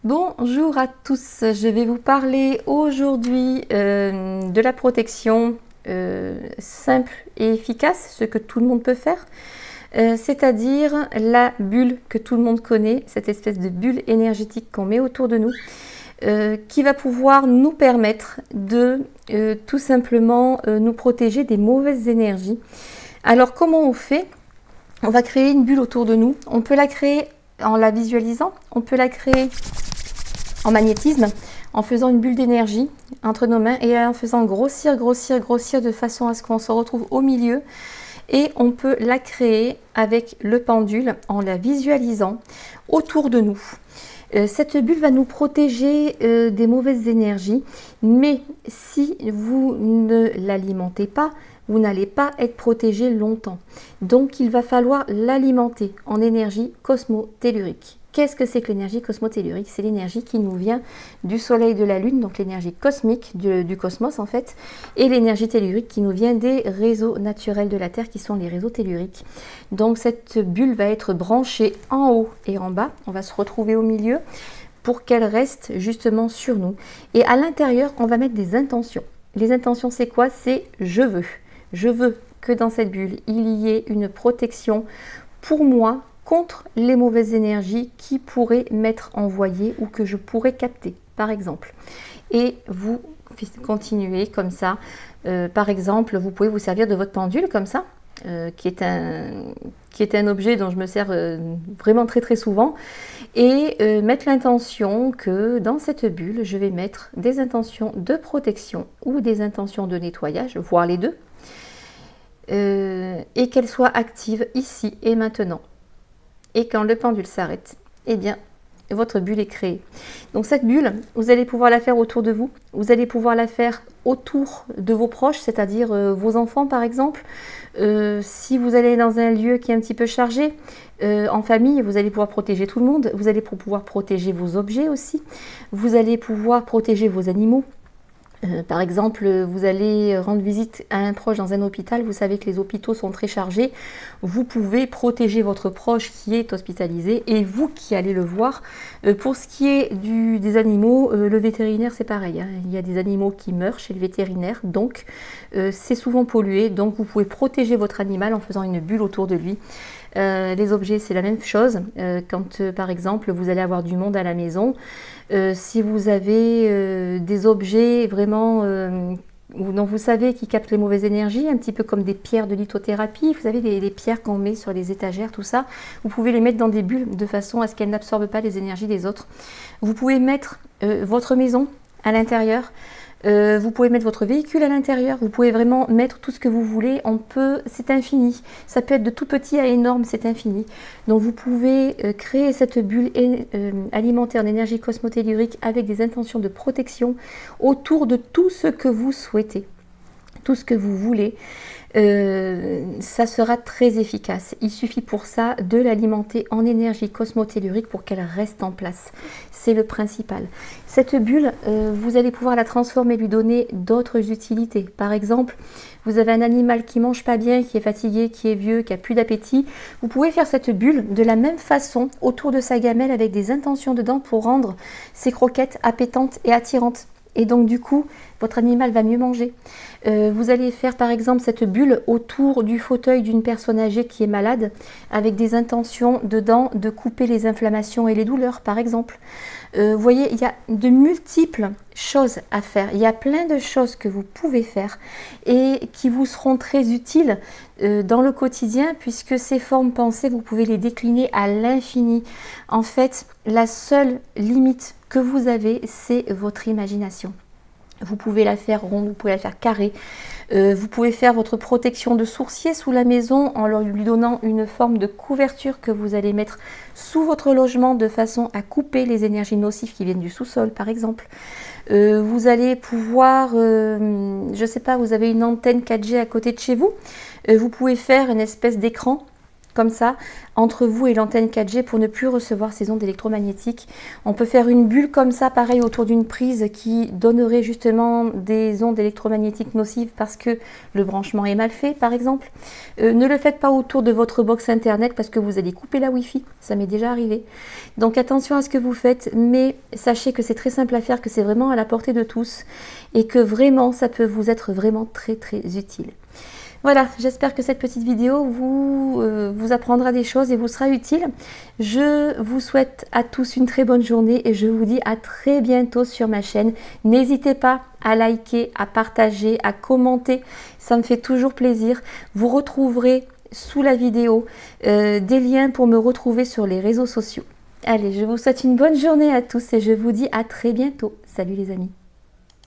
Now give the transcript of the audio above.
Bonjour à tous, je vais vous parler aujourd'hui de la protection simple et efficace, ce que tout le monde peut faire, c'est-à-dire la bulle que tout le monde connaît, cette espèce de bulle énergétique qu'on met autour de nous, qui va pouvoir nous permettre de tout simplement nous protéger des mauvaises énergies. Alors comment on fait? On va créer une bulle autour de nous, on peut la créer en la visualisant, on peut la créer en magnétisme, en faisant une bulle d'énergie entre nos mains et en faisant grossir, grossir, grossir de façon à ce qu'on se retrouve au milieu. Et on peut la créer avec le pendule en la visualisant autour de nous. Cette bulle va nous protéger des mauvaises énergies, mais si vous ne l'alimentez pas, vous n'allez pas être protégé longtemps. Donc il va falloir l'alimenter en énergie cosmotellurique. Qu'est-ce que c'est que l'énergie cosmotellurique? C'est l'énergie qui nous vient du soleil, de la lune, donc l'énergie cosmique du cosmos en fait, et l'énergie tellurique qui nous vient des réseaux naturels de la Terre qui sont les réseaux telluriques. Donc cette bulle va être branchée en haut et en bas, on va se retrouver au milieu pour qu'elle reste justement sur nous. Et à l'intérieur, on va mettre des intentions. Les intentions, c'est quoi? C'est je veux. Je veux que dans cette bulle, il y ait une protection pour moi, contre les mauvaises énergies qui pourraient m'être envoyées ou que je pourrais capter, par exemple. Et vous continuez comme ça. Par exemple, vous pouvez vous servir de votre pendule comme ça, qui est un objet dont je me sers vraiment très très souvent, et mettre l'intention que dans cette bulle, je vais mettre des intentions de protection ou des intentions de nettoyage, voire les deux, et qu'elles soient actives ici et maintenant. Et quand le pendule s'arrête, eh bien, votre bulle est créée. Donc cette bulle, vous allez pouvoir la faire autour de vous. Vous allez pouvoir la faire autour de vos proches, c'est-à-dire vos enfants par exemple. Si vous allez dans un lieu qui est un petit peu chargé, en famille, vous allez pouvoir protéger tout le monde. Vous allez pouvoir protéger vos objets aussi. Vous allez pouvoir protéger vos animaux. Par exemple, vous allez rendre visite à un proche dans un hôpital, vous savez que les hôpitaux sont très chargés, vous pouvez protéger votre proche qui est hospitalisé et vous qui allez le voir. Pour ce qui est des animaux, le vétérinaire c'est pareil, hein. Il y a des animaux qui meurent chez le vétérinaire, donc c'est souvent pollué, donc vous pouvez protéger votre animal en faisant une bulle autour de lui. Les objets, c'est la même chose. Quand, par exemple, vous allez avoir du monde à la maison, si vous avez des objets vraiment dont vous savez qui captent les mauvaises énergies, un petit peu comme des pierres de lithothérapie, vous savez, les pierres qu'on met sur les étagères, tout ça, vous pouvez les mettre dans des bulles de façon à ce qu'elles n'absorbent pas les énergies des autres. Vous pouvez mettre votre maison à l'intérieur. Vous pouvez mettre votre véhicule à l'intérieur, vous pouvez vraiment mettre tout ce que vous voulez, c'est infini. Ça peut être de tout petit à énorme, c'est infini. Donc vous pouvez créer cette bulle alimentée en énergie cosmotellurique avec des intentions de protection autour de tout ce que vous souhaitez, tout ce que vous voulez. Ça sera très efficace. Il suffit pour ça de l'alimenter en énergie cosmotellurique pour qu'elle reste en place. C'est le principal. Cette bulle, vous allez pouvoir la transformer, lui donner d'autres utilités. Par exemple, vous avez un animal qui mange pas bien, qui est fatigué, qui est vieux, qui a plus d'appétit. Vous pouvez faire cette bulle de la même façon autour de sa gamelle avec des intentions dedans pour rendre ses croquettes appétantes et attirantes. Et donc du coup, votre animal va mieux manger. Vous allez faire par exemple cette bulle autour du fauteuil d'une personne âgée qui est malade, avec des intentions dedans de couper les inflammations et les douleurs par exemple. Vous voyez, il y a de multiples choses à faire. Il y a plein de choses que vous pouvez faire et qui vous seront très utiles dans le quotidien, puisque ces formes pensées, vous pouvez les décliner à l'infini. En fait, la seule limite que vous avez, c'est votre imagination. Vous pouvez la faire ronde, vous pouvez la faire carrée. Vous pouvez faire votre protection de sourcier sous la maison en lui donnant une forme de couverture que vous allez mettre sous votre logement de façon à couper les énergies nocives qui viennent du sous-sol par exemple. Vous allez pouvoir, je ne sais pas, vous avez une antenne 4G à côté de chez vous. Vous pouvez faire une espèce d'écran comme ça, entre vous et l'antenne 4G pour ne plus recevoir ces ondes électromagnétiques. On peut faire une bulle comme ça, pareil, autour d'une prise qui donnerait justement des ondes électromagnétiques nocives parce que le branchement est mal fait, par exemple. Ne le faites pas autour de votre box internet parce que vous allez couper la Wi-Fi, ça m'est déjà arrivé. Donc attention à ce que vous faites, mais sachez que c'est très simple à faire, que c'est vraiment à la portée de tous et que vraiment, ça peut vous être vraiment très utile. Voilà, j'espère que cette petite vidéo vous apprendra des choses et vous sera utile. Je vous souhaite à tous une très bonne journée et je vous dis à très bientôt sur ma chaîne. N'hésitez pas à liker, à partager, à commenter, ça me fait toujours plaisir. Vous retrouverez sous la vidéo des liens pour me retrouver sur les réseaux sociaux. Allez, je vous souhaite une bonne journée à tous et je vous dis à très bientôt. Salut les amis.